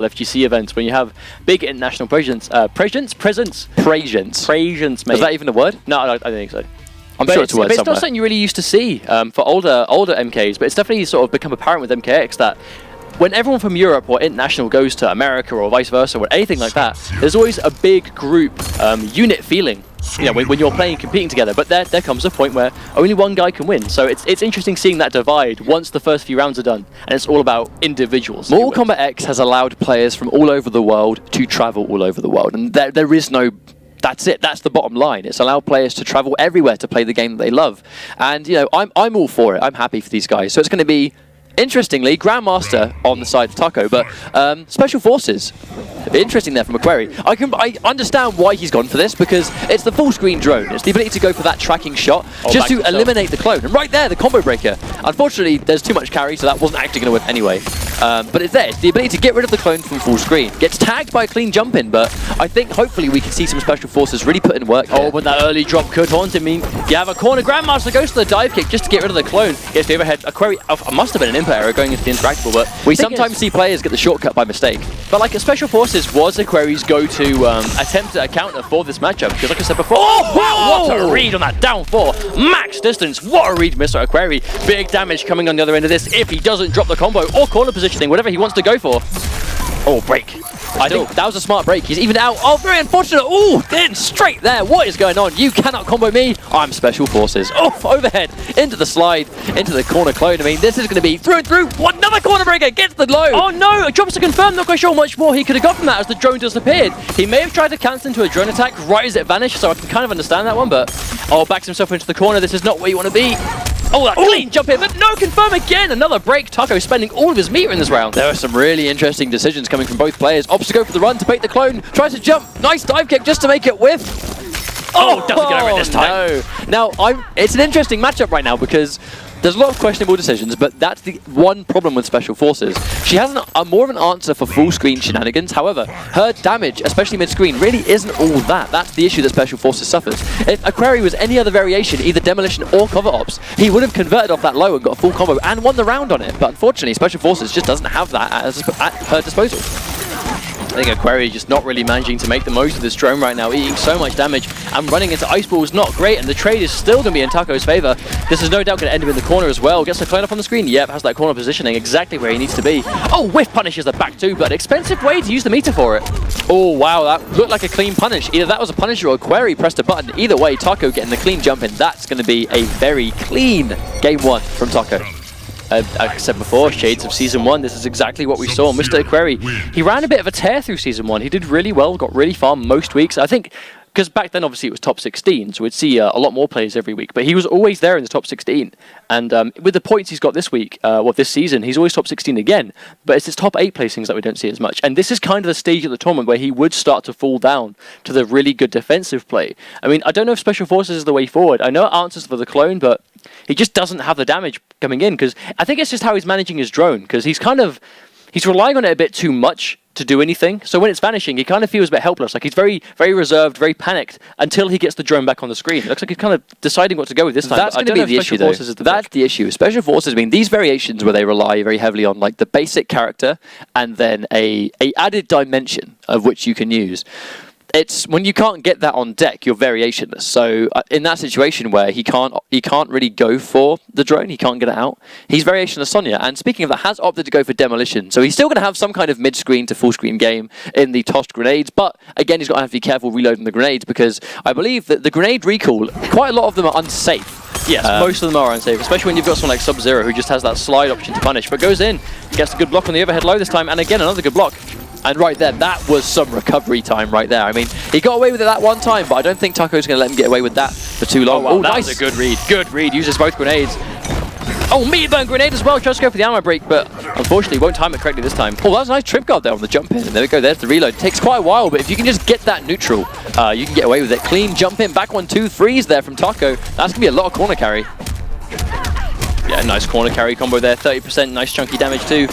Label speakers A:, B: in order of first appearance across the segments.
A: FGC events when you have big international presence, mate.
B: Is that even a word?
A: No, I don't think so.
B: I'm sure it's a word
A: But it's
B: somewhere.
A: not something you really used to see for older MKs, but it's definitely sort of become apparent with MKX that when everyone from Europe or international goes to America or vice versa or anything like that, there's always a big group unit feeling. You know, when you're playing, competing together, but there comes a point where only one guy can win. So it's interesting seeing that divide once the first few rounds are done, and it's all about individuals.
B: Mortal Kombat X has allowed players from all over the world to travel all over the world, and there is no. That's it. That's the bottom line. It's allowed players to travel everywhere to play the game that they love, and you know I'm all for it. I'm happy for these guys. So it's going to be. Interestingly, Grandmaster on the side of Taco, but Special Forces. Interesting there from MrAquary. I understand why he's gone for this, because it's the full screen drone. It's the ability to go for that tracking shot, just to eliminate the clone. And right there, the combo breaker. Unfortunately, there's too much carry, so that wasn't actually going to win anyway. But it's there. It's the ability to get rid of the clone from full screen. Gets tagged by a clean jump in, but I think hopefully we can see some Special Forces really put in work here.
A: Oh, but that early drop could haunt him. I mean, you have a corner. Grandmaster goes to the dive kick just to get rid of the clone. Gets the overhead. MrAquary must have been an input error going into the interactable, but
B: we sometimes see players get the shortcut by mistake.
A: But like, Special Forces was MrAquary's go-to attempt at a counter for this matchup, because like I said before, oh wow, what a read on that down 4. Max distance, what a read, MrAquary. Big damage coming on the other end of this if he doesn't drop the combo or corner positioning, whatever he wants to go for. Oh, break.
B: I think that was a smart break. He's even out. Oh, very unfortunate. Oh, then straight there. What is going on? You cannot combo me. I'm Special Forces. Oh, overhead into the slide, into the corner clone. I mean, this is going to be through and through. Another corner breaker gets the low.
A: Oh no, it drops to confirm. Not quite sure how much more he could have got from that as the drone disappeared. He may have tried to cancel into a drone attack right as it vanished, so I can kind of understand that one, but backs himself into the corner. This is not where you want to be. Oh, that clean jump in, but no confirm again. Another break. Taco spending all of his meter in this round.
B: There are some really interesting decisions coming from both players. Opts to go for the run to bait the clone. Tries to jump. Nice dive kick just to make it whiff.
A: Oh, doesn't get over it this time.
B: No. Now, it's an interesting matchup right now because there's a lot of questionable decisions, but that's the one problem with Special Forces. She has more of an answer for full screen shenanigans. However, her damage, especially mid-screen, really isn't all that. That's the issue that Special Forces suffers. If MrAquary was any other variation, either demolition or cover ops, he would have converted off that low and got a full combo and won the round on it. But unfortunately, Special Forces just doesn't have that at her disposal.
A: I think MrAquary just not really managing to make the most of this drone right now, eating so much damage and running into ice balls, not great, and the trade is still going to be in Taco's favor. This is no doubt going to end him in the corner as well. Gets the clone up on the screen. Yep, has that corner positioning exactly where he needs to be. Oh, whiff punishes the back two, but an expensive way to use the meter for it. Oh, wow, that looked like a clean punish. Either that was a punish or MrAquary pressed a button. Either way, Taco getting the clean jump in. That's going to be a very clean game one from Taco. Like I said before, shades of Season 1, this is exactly what we saw. MrAquary, he ran a bit of a tear through Season 1. He did really well, got really far most weeks. I think, because back then obviously it was top 16, so we'd see a lot more players every week, but he was always there in the top 16. And with the points he's got this week, this season, he's always top 16 again, but it's his top 8 placings that we don't see as much. And this is kind of the stage of the tournament where he would start to fall down to the really good defensive play. I mean, I don't know if Special Forces is the way forward. I know it answers for the clone, but he just doesn't have the damage coming in, because I think it's just how he's managing his drone, because he's relying on it a bit too much to do anything. So when it's vanishing, he kind of feels a bit helpless. Like he's very, very reserved, very panicked until he gets the drone back on the screen. It looks like he's kind of deciding what to go with this time.
B: That's going to be the issue, though. That's the issue. Special Forces, I mean, these variations where they rely very heavily on like the basic character and then a added dimension of which you can use. It's when you can't get that on deck, you're variationless. So in that situation where he can't really go for the drone, he can't get it out, he's variationless Sonya. And speaking of that, has opted to go for demolition. So he's still going to have some kind of mid-screen to full-screen game in the tossed grenades. But again, he's got to have to be careful reloading the grenades, because I believe that the grenade recall, quite a lot of them are unsafe.
A: Yes, most of them are unsafe, especially when you've got someone like Sub-Zero who just has that slide option to punish, but goes in, gets a good block on the overhead low this time, and again, another good block.
B: And right there, that was some recovery time right there. I mean, he got away with it that one time, but I don't think Taco's going to let him get away with that for too long.
A: Oh, wow, that was a good read. Good read. Uses both grenades. Oh, meter burn grenade as well. Tries to go for the ammo break, but unfortunately won't time it correctly this time.
B: Oh, that was a nice trip guard there on the jump in. And there we go. There's the reload. Takes quite a while, but if you can just get that neutral, you can get away with it. Clean jump in. Back 1, 2, 3s there from Taco. That's going to be a lot of corner carry.
A: Yeah, nice corner carry combo there. 30%. Nice chunky damage too.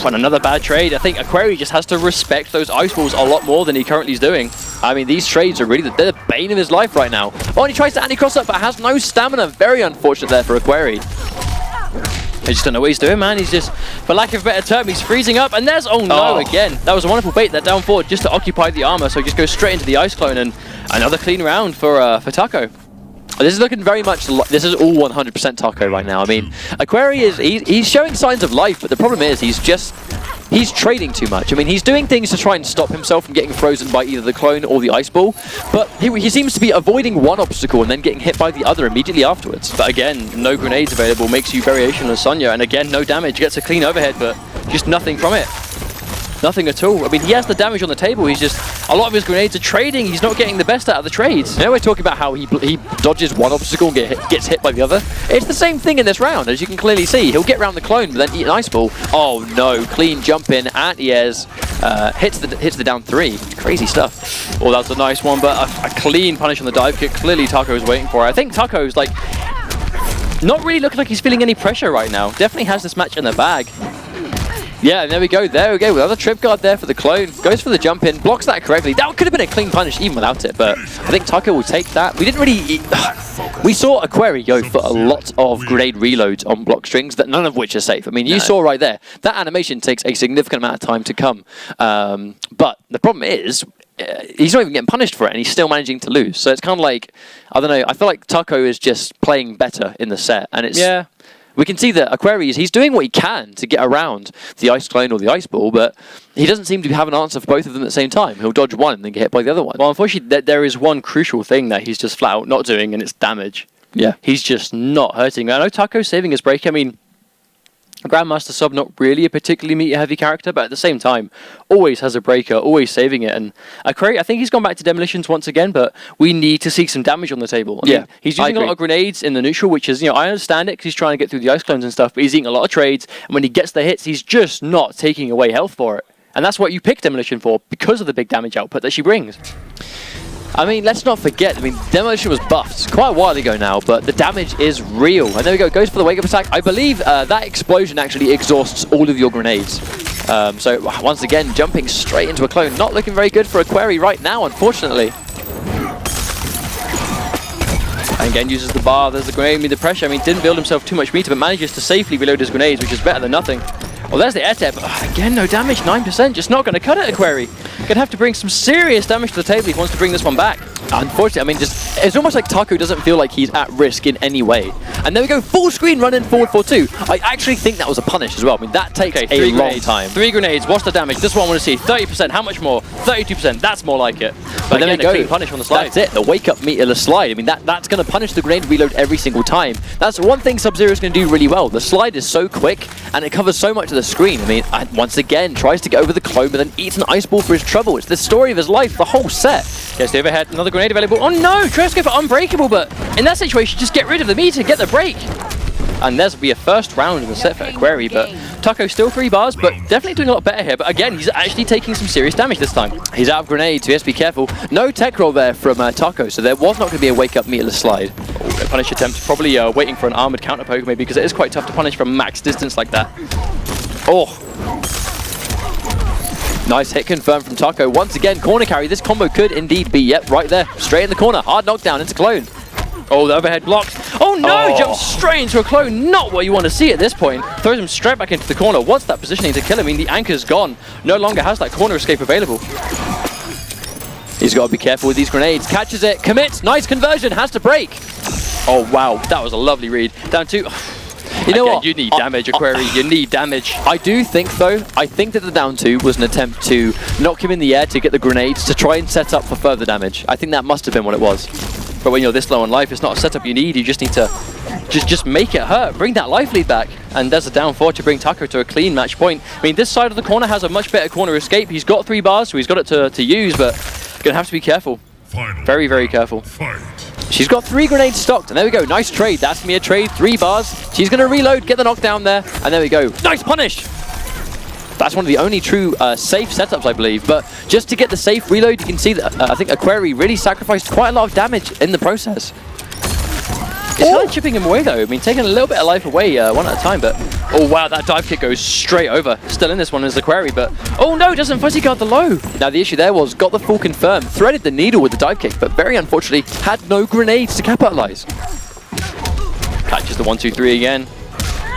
A: And another bad trade. I think MrAquary just has to respect those ice balls a lot more than he currently is doing.
B: I mean, these trades are really they're the bane of his life right now. Oh, and he tries to anti-cross up, but has no stamina. Very unfortunate there for MrAquary.
A: I just don't know what he's doing, man. He's just, for lack of a better term, he's freezing up. And there's, oh no, again. That was a wonderful bait, that down forward, just to occupy the armor. So he just goes straight into the ice clone, and another clean round for Taco. This is looking very much, this is all 100% Taco right now. I mean, MrAquary is, he's showing signs of life, but the problem is he's trading too much. I mean, he's doing things to try and stop himself from getting frozen by either the clone or the ice ball, but he seems to be avoiding one obstacle and then getting hit by the other immediately afterwards. But again, no grenades available, makes you variation on Sonya, and again, no damage, gets a clean overhead, but just nothing from it. Nothing at all. I mean, he has the damage on the table. He's just, a lot of his grenades are trading. He's not getting the best out of the trades. You know, we're talking about how he dodges one obstacle and gets hit by the other. It's the same thing in this round, as you can clearly see. He'll get around the clone, but then eat an ice ball. Oh no, clean jump in, anti-airs, hits the down 3. Crazy stuff. Oh, that's a nice one, but a clean punish on the dive kick. Clearly Taco is waiting for it. I think Taco's like, not really looking like he's feeling any pressure right now. Definitely has this match in the bag. Yeah, there we go, another trip guard there for the clone, goes for the jump in, blocks that correctly. That could have been a clean punish even without it, but I think Taco will take that. We didn't really, we saw MrAquary go for a lot of grenade reloads on block strings, that none of which are safe. I mean, you saw right there, that animation takes a significant amount of time to come. But the problem is, he's not even getting punished for it, and he's still managing to lose. So it's kind of like, I don't know, I feel like Taco is just playing better in the set, and it's... Yeah. We can see that MrAquary, he's doing what he can to get around the ice clone or the ice ball, but he doesn't seem to have an answer for both of them at the same time. He'll dodge one and then get hit by the other one. Well, unfortunately, there is one crucial thing that he's just flat out not doing, and it's damage. Yeah. He's just not hurting. I know Taco's saving his break. I mean, Grandmaster Sub, not really a particularly meter-heavy character, but at the same time, always has a breaker, always saving it. And MrAquary, I think he's gone back to demolitions once again, but we need to see some damage on the table. I mean, he's using a lot of grenades in the neutral, which is, you know, I understand it because he's trying to get through the ice clones and stuff, but he's eating a lot of trades, and when he gets the hits, he's just not taking away health for it. And that's what you pick Demolition for, because of the big damage output that she brings. I mean, let's not forget, I mean, Demolition was buffed quite a while ago now, but the damage is real. And there we go, goes for the wake-up attack. I believe that explosion actually exhausts all of your grenades. So, once again, jumping straight into a clone. Not looking very good for MrAquary right now, unfortunately. And again, uses the bar, there's the grenade, meter pressure. I mean, didn't build himself too much meter, but manages to safely reload his grenades, which is better than nothing. Well, there's the air tap. Again, no damage, 9%. Just not going to cut it, MrAquary. Going to have to bring some serious damage to the table if he wants to bring this one back. Unfortunately, I mean, it's almost like Taco doesn't feel like he's at risk in any way. And there we go, full screen run in forward for 2. I actually think that was a punish as well. I mean, that takes a long time. 3 grenades, what's the damage? This one I want to see, 30%, how much more? 32%, that's more like it. But then again, a clean punish on the slide. That's it, the wake-up meterless slide. I mean, that's going to punish the grenade reload every single time. That's one thing Sub-Zero is going to do really well. The slide is so quick, and it covers so much of the screen. I mean, once again, tries to get over the clone, but then eats an ice ball for his trouble. It's the story of his life, the whole set. Gets the overhead, another grenade available. Oh no, tries to go for unbreakable, but in that situation, just get rid of the meter, get the break. And there's be a first round in the set for MrAquary, but Taco still 3 bars, but definitely doing a lot better here. But again, he's actually taking some serious damage this time. He's out of grenades, so he has to be careful. No tech roll there from Taco, so there was not going to be a wake-up meterless slide. Oh, a punish attempt, probably waiting for an armored counter poke maybe, because it is quite tough to punish from max distance like that. Oh. Nice hit confirmed from Taco. Once again, corner carry. This combo could indeed be, yep, right there. Straight in the corner. Hard knockdown into clone. Oh, the overhead blocked. Oh no, he jumps straight into a clone. Not what you want to see at this point. Throws him straight back into the corner. What's that positioning to kill him? I mean, the anchor's gone. No longer has that corner escape available. He's got to be careful with these grenades. Catches it, commits. Nice conversion, has to break. Oh wow, that was a lovely read. Down 2. You know what? You need damage, MrAquary. You need damage. I do think, though, I think that the down 2 was an attempt to knock him in the air to get the grenades to try and set up for further damage. I think that must have been what it was. But when you're this low on life, it's not a setup you need. You just need to just make it hurt. Bring that life lead back. And there's a down 4 to bring Taco to a clean match point. I mean, this side of the corner has a much better corner escape. He's got 3 bars, so he's got it to use, but going to have to be careful. Very, very careful. She's got 3 grenades stocked, and there we go. Nice trade. That's going to be a trade. 3 bars. She's going to reload, get the knockdown there, and there we go. Nice punish! That's one of the only true safe setups, I believe. But just to get the safe reload, you can see that I think MrAquary really sacrificed quite a lot of damage in the process. It's kind of chipping him away, though. I mean, taking a little bit of life away one at a time, but... Oh, wow, that dive kick goes straight over. Still in this one is MrAquary, but... Oh, no, doesn't fuzzy guard the low. Now, the issue there was, got the full confirm, threaded the needle with the dive kick, but very unfortunately, had no grenades to capitalize. Catches the 1, 2, 3 again.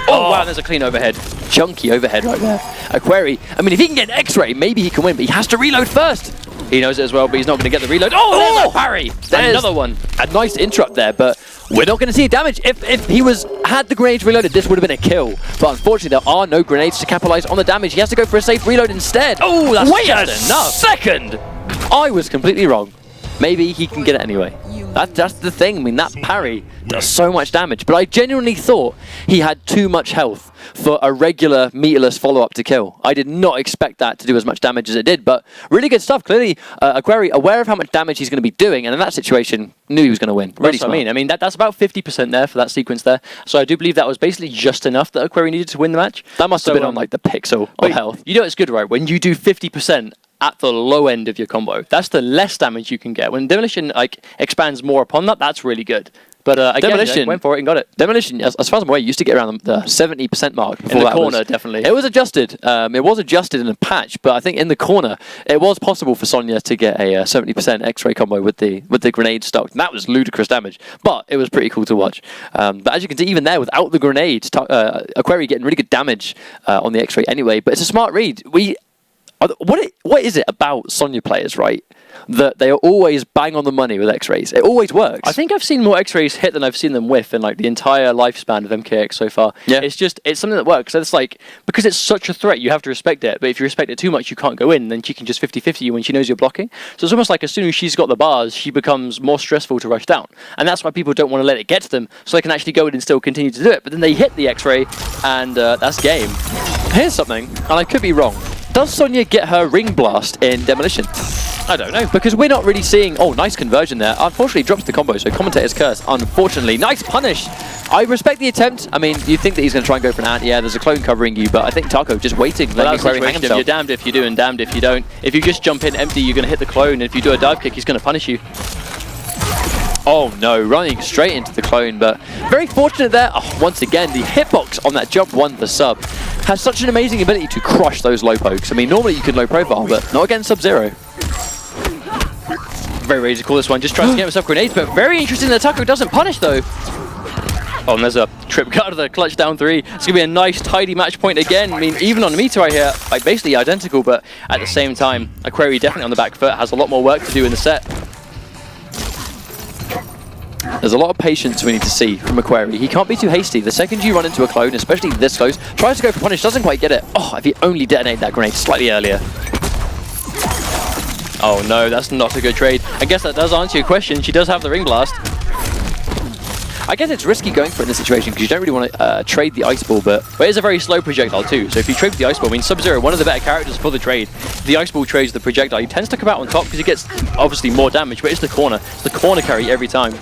A: Oh, wow, there's a clean overhead.
B: Chunky overhead right there. MrAquary, I mean, if he can get an X-ray, maybe he can win, but he has to reload first.
A: He knows it as well, but he's not going to get the reload. Oh, there's a parry.
B: There's
A: another one.
B: A nice interrupt there, but we're not going to see damage. If he had the grenades reloaded, this would have been a kill. But unfortunately, there are no grenades to capitalize on the damage. He has to go for a safe reload instead.
A: Oh, that's
B: Wait
A: just enough.
B: Second! I was completely wrong. Maybe he can get it anyway. That's the thing. I mean, that parry does so much damage. But I genuinely thought he had too much health for a regular meterless follow-up to kill. I did not expect that to do as much damage as it did. But really good stuff. Clearly, MrAquary, aware of how much damage he's going to be doing, and in that situation, knew he was going to win. Really smart.
A: I mean, that's about 50% there for that sequence there. So I do believe that was basically just enough that MrAquary needed to win the match.
B: That must have been on like the pixel of health.
A: You know it's good, right? When you do 50% at the low end of your combo, that's the less damage you can get. When Demolition like expands more upon that, that's really good. But again,
B: Demolition
A: went for it and got it.
B: Demolition, as far as I'm aware, used to get around the 70% mark.
A: In the corner, definitely.
B: It was adjusted. It was adjusted in a patch, but I think in the corner, it was possible for Sonya to get a 70% X-ray combo with the grenade stocked. And that was ludicrous damage, but it was pretty cool to watch. But as you can see, even there, without the grenades, MrAquary getting really good damage on the X-ray anyway. But it's a smart read. What is it about Sonya players, right, that they are always bang on the money with X-rays? It always works.
A: I think I've seen more X-rays hit than I've seen them whiff in like the entire lifespan of MKX so far.
B: Yeah.
A: It's something that works. So it's like, because it's such a threat, you have to respect it. But if you respect it too much, you can't go in. Then she can just 50-50 you when she knows you're blocking. So it's almost like as soon as she's got the bars, she becomes more stressful to rush down. And that's why people don't want to let it get to them, so they can actually go in and still continue to do it. But then they hit the X-ray, and that's game.
B: Here's something, and I could be wrong. Does Sonya get her ring blast in Demolition?
A: I don't know.
B: Because we're not really seeing... Oh, nice conversion there. Unfortunately, drops the combo, so commentator's curse. Unfortunately. Nice punish. I respect the attempt. I mean, you'd think that he's going to try and go for an ant. Yeah, there's a clone covering you, but I think Taco just waiting.
A: Well, that's hang himself. You're damned if you do and damned if you don't. If you just jump in empty, you're going to hit the clone. And if you do a dive kick, he's going to punish you.
B: Oh no, running straight into the clone, but very fortunate there. Oh, once again, the hitbox on that jump one for sub has such an amazing ability to crush those low pokes. I mean, normally you can low profile, but not against Sub-Zero.
A: Very ready to call this one. Just tries to get himself grenades, but very interesting that Taco doesn't punish though. Oh, and there's a trip guard of the clutch down 3. It's going to be a nice, tidy match point again. I mean, even on the meter right here, like basically identical, but at the same time, MrAquary definitely on the back foot, has a lot more work to do in the set.
B: There's a lot of patience we need to see from MrAquary. He can't be too hasty. The second you run into a clone, especially this close, tries to go for punish, doesn't quite get it. Oh, if he only detonated that grenade slightly earlier.
A: Oh no, that's not a good trade. I guess that does answer your question. She does have the ring blast.
B: I guess it's risky going for it in this situation because you don't really want to trade the ice ball, but
A: it is a very slow projectile too. So if you trade the ice ball, I mean, Sub-Zero, one of the better characters for the trade. The ice ball trades the projectile. He tends to come out on top because he gets obviously more damage, but it's the corner. It's the corner carry every time.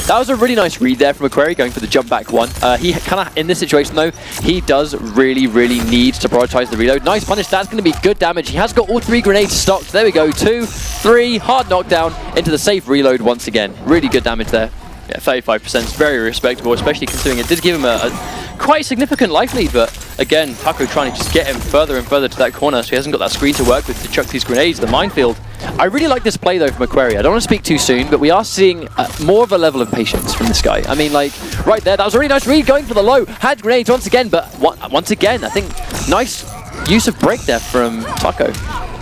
B: That was a really nice read there from MrAquary going for the jump back one. He kind of, in this situation though, he does really need to prioritize the reload. Nice punish, that's going to be good damage. He has got all 3 grenades stocked. There we go, 2, 3, hard knockdown into the safe reload once again. Really good damage there.
A: Yeah, 35% is very respectable, especially considering it did give him a quite significant life lead, but again, Taco trying to just get him further and further to that corner, so he hasn't got that screen to work with to chuck these grenades, the minefield.
B: I really like this play though from MrAquary. I don't want to speak too soon, but we are seeing more of a level of patience from this guy. I mean, like, right there, that was a really nice read, going for the low, had grenades once again, but once again, I think, nice use of break there from Taco.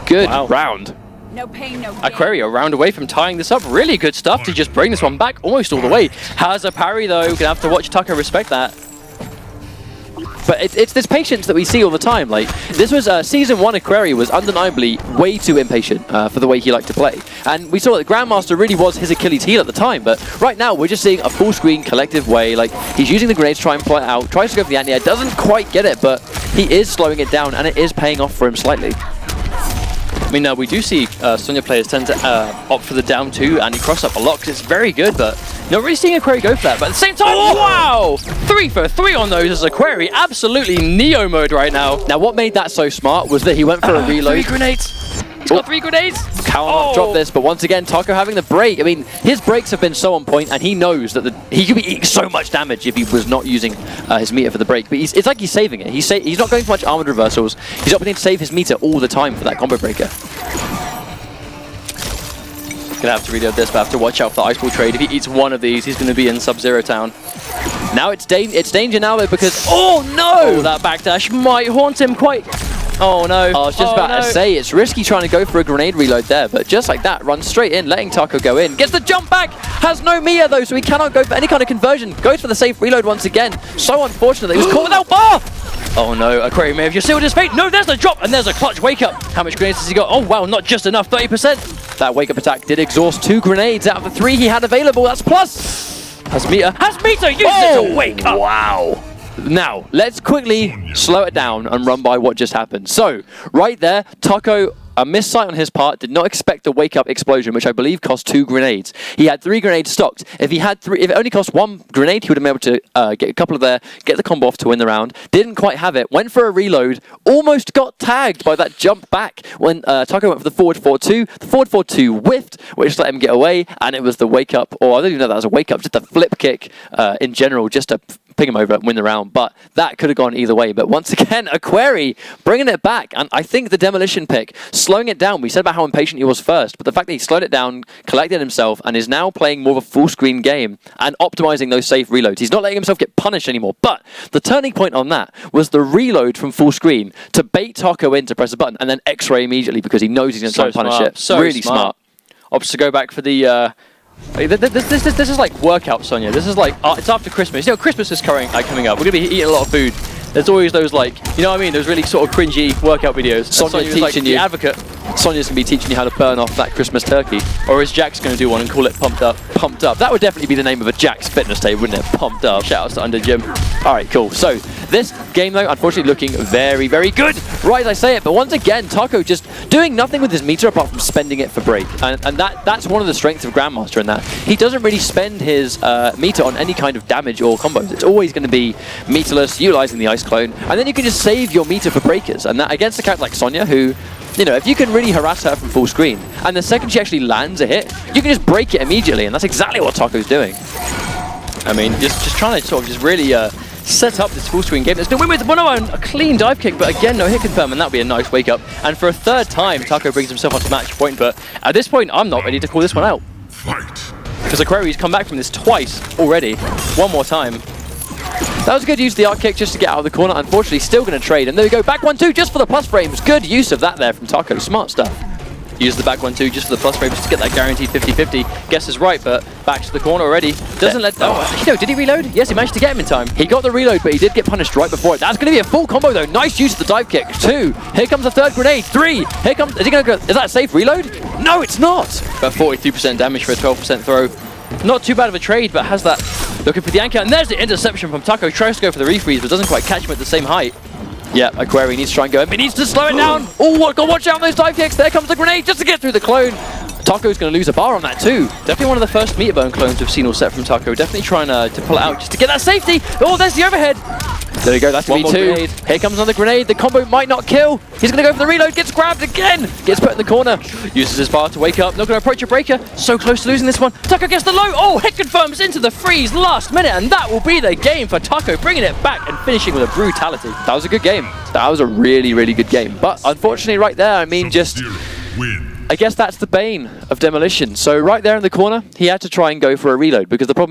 B: Good round.
C: No pain, no gain.
A: MrAquary a round away from tying this up. Really good stuff to just bring this one back almost all the way. Has a parry though. Gonna have to watch Taco respect that.
B: But it's this patience that we see all the time. Like, this was Season 1 MrAquary was undeniably way too impatient for the way he liked to play. And we saw that Grandmaster really was his Achilles heel at the time. But right now, we're just seeing a full screen collective way. Like, he's using the grenades to try and play it out. Tries to go for the anti-air. Doesn't quite get it, but he is slowing it down. And it is paying off for him slightly.
A: I mean, we do see Sonya players tend to opt for the down 2 and cross up a lot because it's very good, but not really seeing MrAquary go for that. But at the same time, wow! 3 for 3 on those as MrAquary, absolutely Neo mode right now.
B: Now, what made that so smart was that he went for a reload.
A: 3 grenades! He's got 3 grenades!
B: Cannot drop this, but once again, Taco having the break. I mean, his breaks have been so on point, and he knows that he could be eating so much damage if he was not using his meter for the break. But it's like he's saving it. He's not going for much armored reversals. He's opting to save his meter all the time for that combo breaker.
A: Gonna have to reload this, but have to watch out for the ice ball trade. If he eats one of these, he's gonna be in Sub-Zero town.
B: Now it's danger now though, because oh no,
A: that backdash might haunt him quite. Oh no.
B: I was just about to say, it's risky trying to go for a grenade reload there, but just like that, runs straight in, letting Taco go in. Gets the jump back, has no Mia though, so he cannot go for any kind of conversion. Goes for the safe reload once again. So unfortunate that he was caught without bar.
A: Oh no, Aquary may have just sealed his fate. No, there's the drop, and there's a clutch wake up. How much grenades has he got? Oh wow, not just enough, 30%.
B: That wake up attack did exhaust 2 grenades out of the 3 he had available. That's plus.
A: Has Meter used it to wake up.
B: Wow. Now, let's quickly slow it down and run by what just happened. So, right there, Taco, a missight on his part, did not expect the wake-up explosion, which I believe cost 2 grenades. He had 3 grenades stocked. If it only cost 1 grenade, he would have been able to get a couple of there, get the combo off to win the round. Didn't quite have it. Went for a reload. Almost got tagged by that jump back when Taco went for the forward 4-2. The forward 4-2 whiffed, which let him get away, and it was the wake-up, or I don't even know if that was a wake-up, just a flip kick in general, just to ping him over and win the round, but that could have gone either way. But once again, Aquary bringing it back, and I think the demolition pick, slowing it down. We said about how impatient he was first, but the fact that he slowed it down, collected himself, and is now playing more of a full screen game and optimizing those safe reloads. He's not letting himself get punished anymore, but the turning point on that was the reload from full screen to bait Taco in to press a button and then X-ray immediately because he knows he's going to try and punish it.
A: So
B: really smart.
A: Opts to go back for the this is like workout, Sonia. This is like it's after Christmas. You know, Christmas is coming up. We're gonna be eating a lot of food. There's always those, like, you know what I mean? Those really sort of cringy workout videos.
B: Sonia's
A: like
B: teaching you.
A: The advocate.
B: Sonia's going to be teaching you how to burn off that Christmas turkey.
A: Or is Jax going to do one and call it Pumped Up?
B: Pumped Up. That would definitely be the name of a Jax fitness day, wouldn't it? Pumped Up.
A: Shout outs to Under Gym.
B: All right, cool. So this game, though, unfortunately looking very, very good. Right as I say it, but once again, Taco just doing nothing with his meter apart from spending it for break. And that's one of the strengths of Grandmaster in that. He doesn't really spend his meter on any kind of damage or combos. It's always going to be meterless, utilizing the Ice Clone. And then you can just save your meter for breakers. And that against a character like Sonia, who, you know, if you can really harass her from full screen, and the second she actually lands a hit, you can just break it immediately, and that's exactly what Taco's doing.
A: I mean, just trying to sort of just really set up this full screen game. It's going to win with 1-0, a clean dive kick, but again, no hit confirm, and that'll be a nice wake up. And for a third time, Taco brings himself onto match point, but at this point, I'm not ready to call this one out.
C: Fight.
A: Because Aquary's come back from this twice already. One more time.
B: That was a good use of the arc kick just to get out of the corner. Unfortunately, still going to trade. And there we go. Back 1-2 just for the plus frames. Good use of that there from Taco. Smart stuff.
A: Use the back 1-2 just for the plus frames to get that guaranteed 50-50. Guess is right, but back to the corner already. Doesn't let... Oh, you know, did he reload? Yes, he managed to get him in time.
B: He got the reload, but he did get punished right before it. That's going to be a full combo, though. Nice use of the dive kick. 2. Here comes the third grenade. 3. Here comes... Is he going to go... Is that a safe reload? No, it's not.
A: But 43% damage for a 12% throw. Not too bad of a trade, but has that... Looking for the anchor, and there's the interception from Taco. Tries to go for the refreeze, but doesn't quite catch him at the same height.
B: Yeah, Aquary needs to try and go in, but he needs to slow it down. Oh, watch out on those dive kicks. There comes the grenade just to get through the clone. Taco's going to lose a bar on that too.
A: Definitely one of the first meter burn clones we've seen all set from Taco. Definitely trying to pull it out just to get that safety. Oh, there's the overhead.
B: There we go, that's
A: one more grenade.
B: Here comes another grenade. The combo might not kill. He's going to go for the reload, gets grabbed again. Gets put in the corner.
A: Uses his bar to wake up. Not going to approach a breaker. So close to losing this one. Taco gets the low. Oh, hit confirms into the freeze last minute. And that will be the game for Taco, bringing it back and finishing with a brutality.
B: That was a good game. That was a really, really good game. But unfortunately right there, I mean, just... I guess that's the bane of Demolition. So right there in the corner, he had to try and go for a reload because the problem is